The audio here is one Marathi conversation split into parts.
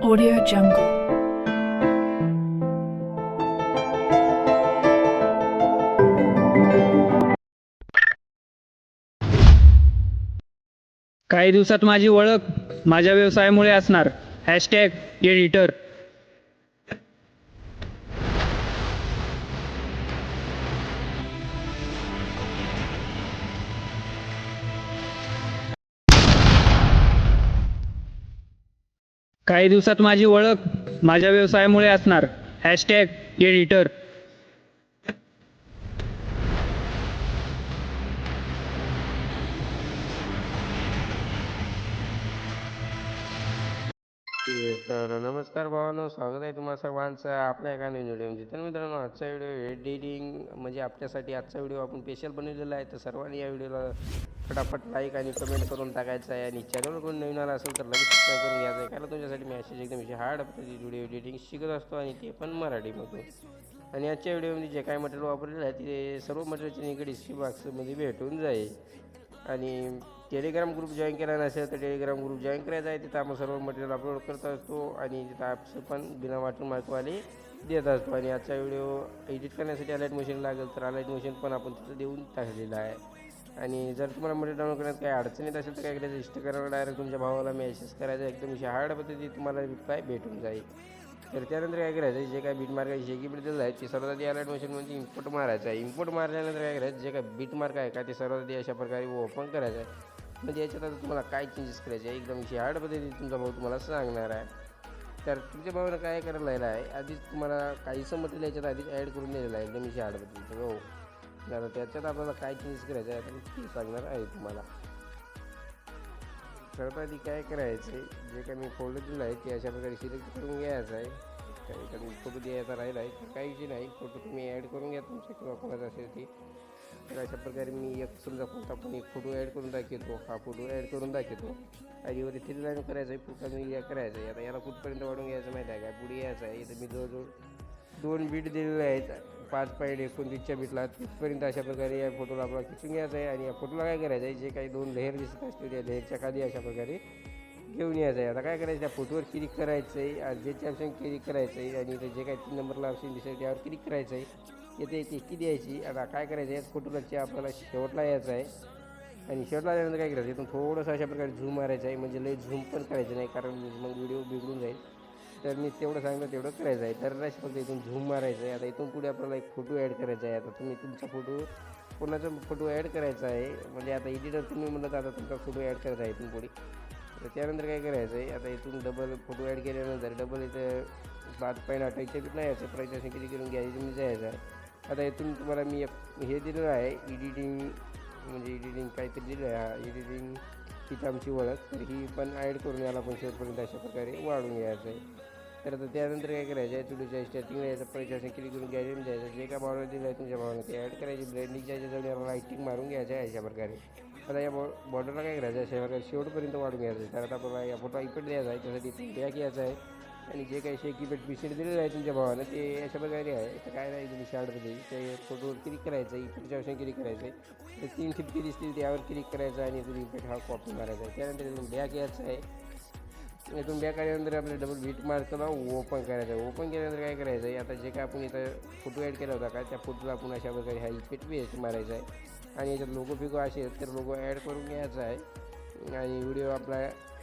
Audio Jungle. काही दिवसात माझी ओळख माझ्या व्यवसायामुळे असणार. Hashtag editor. काही दिवसात माझी ओळख माझ्या व्यवसायामुळे असणार. Hashtag editor. तर नमस्कार भावांनो, स्वागत आहे तुम्हा सर्वांचं आपल्या एका नवीन व्हिडिओमध्ये. तर मित्रांनो, आजचा व्हिडिओ एडिटिंग म्हणजे आपल्यासाठी आजचा व्हिडिओ आपण स्पेशल बनवलेला आहे. तर सर्वांनी या व्हिडिओला फटाफट लाईक आणि कमेंट करून टाकायचं आहे. आणि चॅनल कोण नवीन आला असेल तर लगेच सबस्क्राईब करून घ्यायचं आहे. कारण तुमच्यासाठी मी अशी एकदम हार्ड पद्धतीची व्हिडिओ एडिटिंग शिकत असतो, आणि ते पण मराठीमधून. आणि आजच्या व्हिडिओमध्ये जे काय मटेरियल वापरलेलं आहे ते सर्व मटेरियलची लिंक डिस्क्रिप्शन बॉक्समध्ये भेटून जाईल. आणि टेलिग्राम ग्रुप जॉईन केला नसेल तर टेलिग्राम ग्रुप जॉईन करायचा आहे. तिथं आपण सर्व मटेरियल अपलोड करत असतो, आणि तिथं ॲप्स पण बिना वाटरमार्कवाले देत असतो. आणि आजचा व्हिडिओ एडिट करण्यासाठी अलाइट मशीन लागेल, तर अलाइट मशीन पण आपण तिथं देऊन टाकलेलं आहे. आणि जर तुम्हाला मटेरियल डाउनलोड करण्यात काही अडचण येत असेल तर काय करायचं, इंस्टाग्रामवर डायरेक्ट तुमच्या भावाला मेसेज करायचा. एकदम हार्ड पद्धती तुम्हाला रिप्लाय भेटून जाईल. तर त्यानंतर काय करायचं, जे काय बीट मार्क जे की बीट दिलं आहे ते सर्वात आधी अलर्ट मशीनमध्ये इम्पोर्ट मारायचं आहे. इम्पोर्ट मारल्यानंतर काय करायचं, जे काय बीट मार्क आहे का ते सर्वात आधी अशा प्रकारे ओपन करायचं आहे. म्हणजे याच्यात आता तुम्हाला काय चेंजेस करायचे आहे एकदम हार्ड पद्धतीने तुमचा भाऊ तुम्हाला सांगणार आहे. तर तुमच्या भावानं काय करायला लागलं आहे, आधीच तुम्हाला काहीसं मटेरियल याच्यात आधीच ॲड करून दिलेलं आहे एकदम हार्ड पद्धतीचं. हो, आता त्याच्यात आपल्याला काय चेंजेस करायचं आहे आता ते सांगणार आहे तुम्हाला. सर्वात आधी काय करायचं आहे, जे काही मी फोल्डर दिलं आहे ते अशा प्रकारे सिलेक्ट करून घ्यायचं आहे. काही कारण फोटो द्यायचा राहिला आहे तर काही विषय नाही, फोटो तुम्ही ॲड करून घ्या तुमच्या किंवा कोणाचा असेल ती. तर अशा प्रकारे मी एक समजा कोणता पण एक फोटो ॲड करून दाखवतो, हा फोटो ॲड करून दाखवतो. आणि वरती 3 लाईन करायचं आहे, पुढचा मी करायचं आहे. आता याला कुठपर्यंत वाढून घ्यायचं माहिती आहे काय, पुढे यायचं आहे. इथं मी जवळजवळ 2 बीट दिलेले आहेत, 5.29च्या बीटला. तिथपर्यंत अशा प्रकारे या फोटोला आपल्याला खिचून घ्यायचं आहे. आणि या फोटोला काय करायचं आहे, जे काही 2 लेअर दिसत असतील त्या लेअरच्या खाली अशा प्रकारे घेऊन यायचं आहे. आता काय करायचं, त्या फोटोवर क्लिक करायचं आहे, जेचे ऑप्शन क्लिक करायचं आहे. आणि इथं जे काही 3 नंबरला ऑप्शन दिसेल त्यावर क्लिक करायचं आहे. येथे एक एकी द्यायची. आता काय करायचं आहे, फोटोलाची आपल्याला शेवटला यायचं आहे. आणि शेवटला आल्यानंतर काय करायचं, इथून थोडंसं अशा प्रकारे झूम मारायचं आहे. म्हणजे लई झूम पण करायचं नाही, कारण मग व्हिडिओ बिघडून जाईल. तर मी तेवढं सांगतो तेवढं करायचं आहे. तर अशा फक्त इथून झूम मारायचं आहे. आता इथून पुढे आपल्याला एक फोटो ॲड करायचा आहे. आता तुम्ही तुमचा फोटो कोणाचा फोटो ॲड करायचा आहे, म्हणजे आता एडिटर तुम्ही म्हणलं तर आता तुमचा फोटो ॲड करायचा आहे इथून पुढे. तर त्यानंतर काय करायचं आहे, आता इथून डबल फोटो ॲड केल्यानंतर डबल इथं 5.28च्या बीटला यायचं, प्रयत्न किती करून घ्यायचं तुम्ही जायचं आहे. आता इथून तुम्हाला मी हे दिलेलं आहे एडिटिंग, म्हणजे एडिटिंग काहीतरी दिलं आहे. हा एडिटिंग हीच आमची ओळख, तर ही पण ॲड करून याला पण शेवटपर्यंत अशा प्रकारे वाढून घ्यायचं आहे. तर आता त्यानंतर काय करायचं आहे, व्हिडिओच्या स्टार्टिंगला यायचं, प्रयत्न क्लिक करून घ्यायचं जायचं. जे काय भावना दिलं आहे तुमच्या भावानं ते ॲड करायची. ब्लेंडिंगच्या याच्याजवळ याला लाईटिंग मारून घ्यायचं आहे अशा प्रकारे. आता या बॉर्डरला काय करायचं आहे, अशा प्रकारे शेवटपर्यंत वाढून घ्यायचं आहे. तर आता आपल्याला या फोटो इफेक्ट द्यायचा आहे, त्यासाठी बॅक यायचं आहे. आणि जे काही शेक इफेक्ट पिशेट दिलेलं आहे तुमच्या भावानं ते अशा प्रकारे आहे. तर काय नाही तुम्ही शार्टमध्ये ते फोटोवर क्लिक करायचं आहे, इफेक्टच्या ऑप्शन क्लिक करायचं आहे. तर 3 ठिपके दिसतील त्यावर क्लिक करायचं आणि तुम्ही इफेक्ट हा कॉपी मारायचा आहे. त्यानंतर इथून बॅक यायचं आहे. इथून बॅक आल्यानंतर आपल्याला डबल बीट मार्कला ओपन करायचं आहे. ओपन केल्यानंतर काय करायचं आहे, आता जे काय आपण इथं फोटो ॲड केला होता का त्या फोटोला आपण अशा प्रकारे हा इफेक्ट पेस्ट मारायचा आहे. आणि याच्यात लोगो फिगो असेल तर लोगो ॲड करून घ्यायचा आहे. आणि व्हिडिओ आपला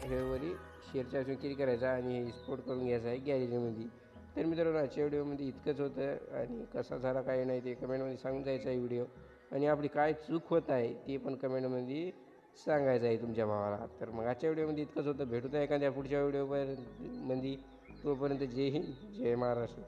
हेवरी शेअरच्या ऑप्शन क्लिक करायचा आणि एक्सपोर्ट करून घ्यायचा आहे गॅलरीमध्ये. तर मित्रांनो, आजच्या व्हिडिओमध्ये इतकंच होतं. आणि कसा झाला काही नाही ते कमेंटमध्ये सांगून जायचं आहे व्हिडिओ. आणि आपली काय चूक होत आहे ते पण कमेंटमध्ये सांगायचं आहे तुमच्या भावाला. तर मग आजच्या व्हिडिओमध्ये इतकंच होतं. भेटूया एखाद्या पुढच्या व्हिडिओवर मध्ये. तोपर्यंत जय हिंद, जय महाराष्ट्र.